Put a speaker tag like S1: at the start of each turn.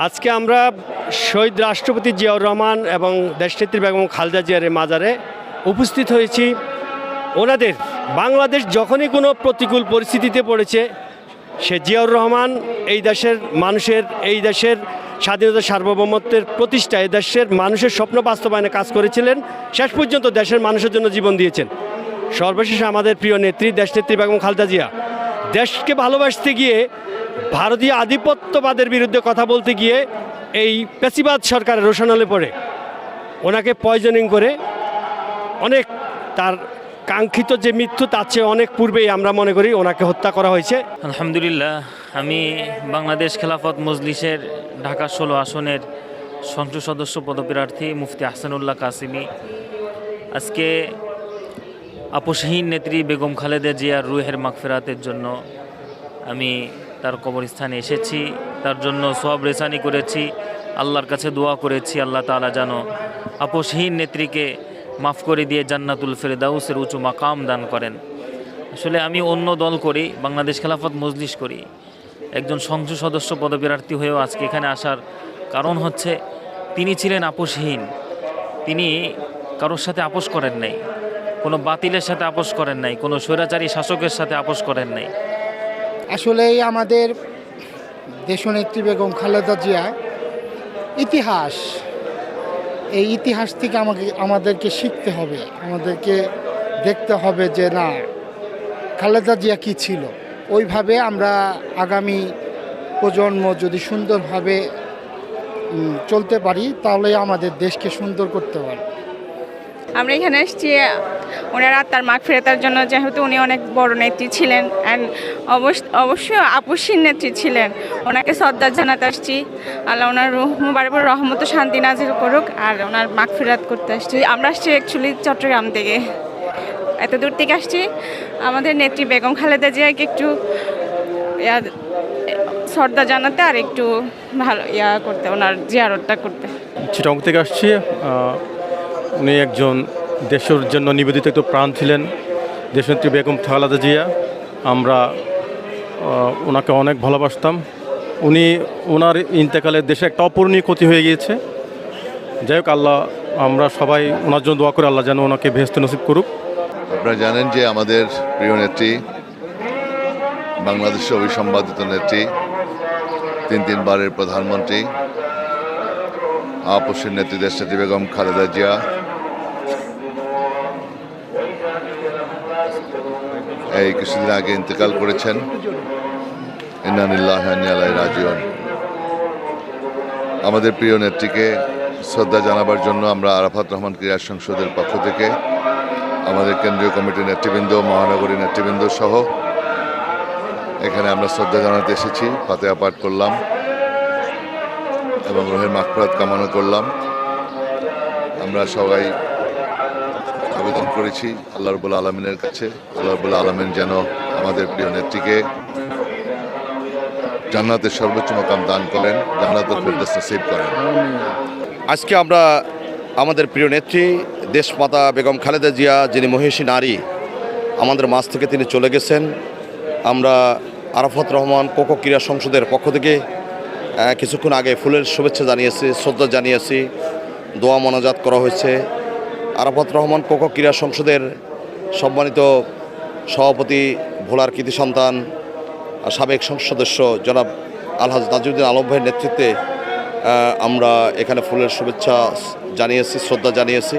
S1: আজকে আমরা শহীদ রাষ্ট্রপতি জিয়াউর রহমান এবং দেশনেত্রী বেগম খালেদা জিয়ার মাজারে উপস্থিত হয়েছি। ওনাদের বাংলাদেশ যখনই কোনো প্রতিকূল পরিস্থিতিতে পড়েছে, সে জিয়াউর রহমান এই দেশের মানুষের, এই দেশের স্বাধীনতা সার্বভৌমত্বের প্রতিষ্ঠা, এই দেশের মানুষের স্বপ্ন বাস্তবায়নে কাজ করেছিলেন, শেষ পর্যন্ত দেশের মানুষের জন্য জীবন দিয়েছেন। সর্বশেষে আমাদের প্রিয় নেত্রী দেশনেত্রী বেগম খালেদা জিয়া দেশকে ভালোবাসতে গিয়ে, ভারতীয় আধিপত্যবাদের বিরুদ্ধে কথা বলতে গিয়ে এই পেশিবাদ সরকারের রোশনালে পড়ে ওনাকে পয়জনিং করে অনেক তার কাঙ্ক্ষিত যে মৃত্যু তার চেয়ে অনেক পূর্বেই আমরা মনে করি ওনাকে হত্যা করা হয়েছে।
S2: আলহামদুলিল্লাহ, আমি বাংলাদেশ খেলাফত মজলিসের ঢাকা 16 আসনের সংসদ সদস্য পদপ্রার্থী মুফতি আহসানুল্লাহ কাসিমি আজকে আপসহীন নেত্রী বেগম খালেদা জিয়ার রুহের মাগফিরাতের জন্য আমি তার কবরস্থানে এসেছি। তার জন্য সওয়াব রেসানি করেছি, আল্লাহর কাছে দোয়া করেছি আল্লাহ তাআলা যেন আপসহীন নেত্রীকে মাফ করে দিয়ে জান্নাতুল ফেরদাউসের উঁচু মাকাম দান করেন। আসলে আমি অন্য দল করি, বাংলাদেশ খেলাফত মজলিস করি। একজন সংসদ সদস্য পদপ্রার্থী হয়েও আজকে এখানে আসার কারণ হচ্ছে তিনি ছিলেন আপসহীন। তিনি কারোর সাথে আপোষ করেন নাই, কোনো বাতিলের সাথে আপোষ করেন নাই, কোনো স্বৈরাচারী শাসকের সাথে আপোষ করেন নাই।
S3: আসলেই আমাদের দেশনেত্রী বেগম খালেদা জিয়া ইতিহাস, এই ইতিহাস থেকে আমাদেরকে শিখতে হবে, আমাদেরকে দেখতে হবে যে না, খালেদা জিয়া কী ছিল। ওইভাবে আমরা আগামী প্রজন্ম যদি সুন্দরভাবে চলতে পারি তাহলে আমাদের দেশকে সুন্দর করতে পারি।
S4: আমরা এখানে এসেছি ওনার আত্মার মাগফিরাতের জন্য, যেহেতু উনি অনেক বড় নেত্রী ছিলেন অ্যান্ড অবশ্যই আপসহীন নেত্রী ছিলেন। ওনাকে শ্রদ্ধা জানাতে আসছি, আল্লাহ ওনার রূহ মুবারক রহমত শান্তি নাজিল করুক, আর ওনার মাগফিরাত করতে আসছি। আমরা আসছি অ্যাকচুয়ালি চট্টগ্রাম থেকে, এত দূর থেকে আসছি আমাদের নেত্রী বেগম খালেদা জিয়াকে একটু শ্রদ্ধা জানাতে আর একটু ভালো করতে, ওনার জিয়ারতটা করতে।
S5: চিটাগং থেকে আসছি। উনি একজন দেশের জন্য নিবেদিত একটু প্রাণ ছিলেন, দেশনেত্রী বেগম খালেদা জিয়া। আমরা ওনাকে অনেক ভালোবাসতাম। ওনার ইন্তেকালে দেশে একটা অপূরণীয় ক্ষতি হয়ে গিয়েছে। যাই হোক, আল্লাহ, আমরা সবাই ওনার জন্য দোয়া করে আল্লাহ যেন ওনাকে বেহেশত নসিব করুক।
S6: আপনারা জানেন যে আমাদের প্রিয় নেত্রী, বাংলাদেশের অবিসম্বাদিত নেত্রী, তিনবারের প্রধানমন্ত্রী, আপসহীন নেত্রী দেশনেত্রী বেগম খালেদা জিয়া এই কিছুদিন আগে ইন্তেকাল করেছেন। ইন্না লিল্লাহি ওয়া ইন্না ইলাইহি রাজিউন। আমাদের প্রিয় নেত্রীকে শ্রদ্ধা জানাবার জন্য আমরা আরাফাত রহমান ক্রীড়া সংসদের পক্ষ থেকে আমাদের কেন্দ্রীয় কমিটির নেতৃবৃন্দ, মহানগরী নেতৃবৃন্দ সহ এখানে আমরা শ্রদ্ধা জানাতে এসেছি। ফাতিহা পাঠ করলাম এবং রুহের মাগফিরাত কামনা করলাম। আমরা সবাই আবেদন করেছি আল্লাহ রাব্বুল আলামিনের কাছে, আল্লাহ রাব্বুল আলামিন যেন আমাদের প্রিয় নেত্রীকে জান্নাতের সর্বোচ্চ মাকাম দান করেন, জান্নাতুল ফেরদাউস নসিব করেন।
S7: আজকে আমরা আমাদের প্রিয় নেত্রী দেশমাতা বেগম খালেদা জিয়া, যিনি মহিষী নারী, আমাদের মাঝ থেকে তিনি চলে গেছেন। আমরা আরাফাত রহমান কোকো ক্রীড়া সংসদের পক্ষ থেকে কিছুক্ষণ আগে ফুলের শুভেচ্ছা জানিয়েছি, শ্রদ্ধা জানিয়েছি, দোয়া মোনাজাত করা হয়েছে। আরাফাত রহমান কোকো ক্রীড়া সংসদের সম্মানিত সভাপতি, ভোলার কৃতি সন্তান, সাবেক সংসদ সদস্য জনাব আলহাজ নাজিমুদ্দিন আলম ভাইয়ের নেতৃত্বে আমরা এখানে ফুলের শুভেচ্ছা জানিয়েছি, শ্রদ্ধা জানিয়েছি।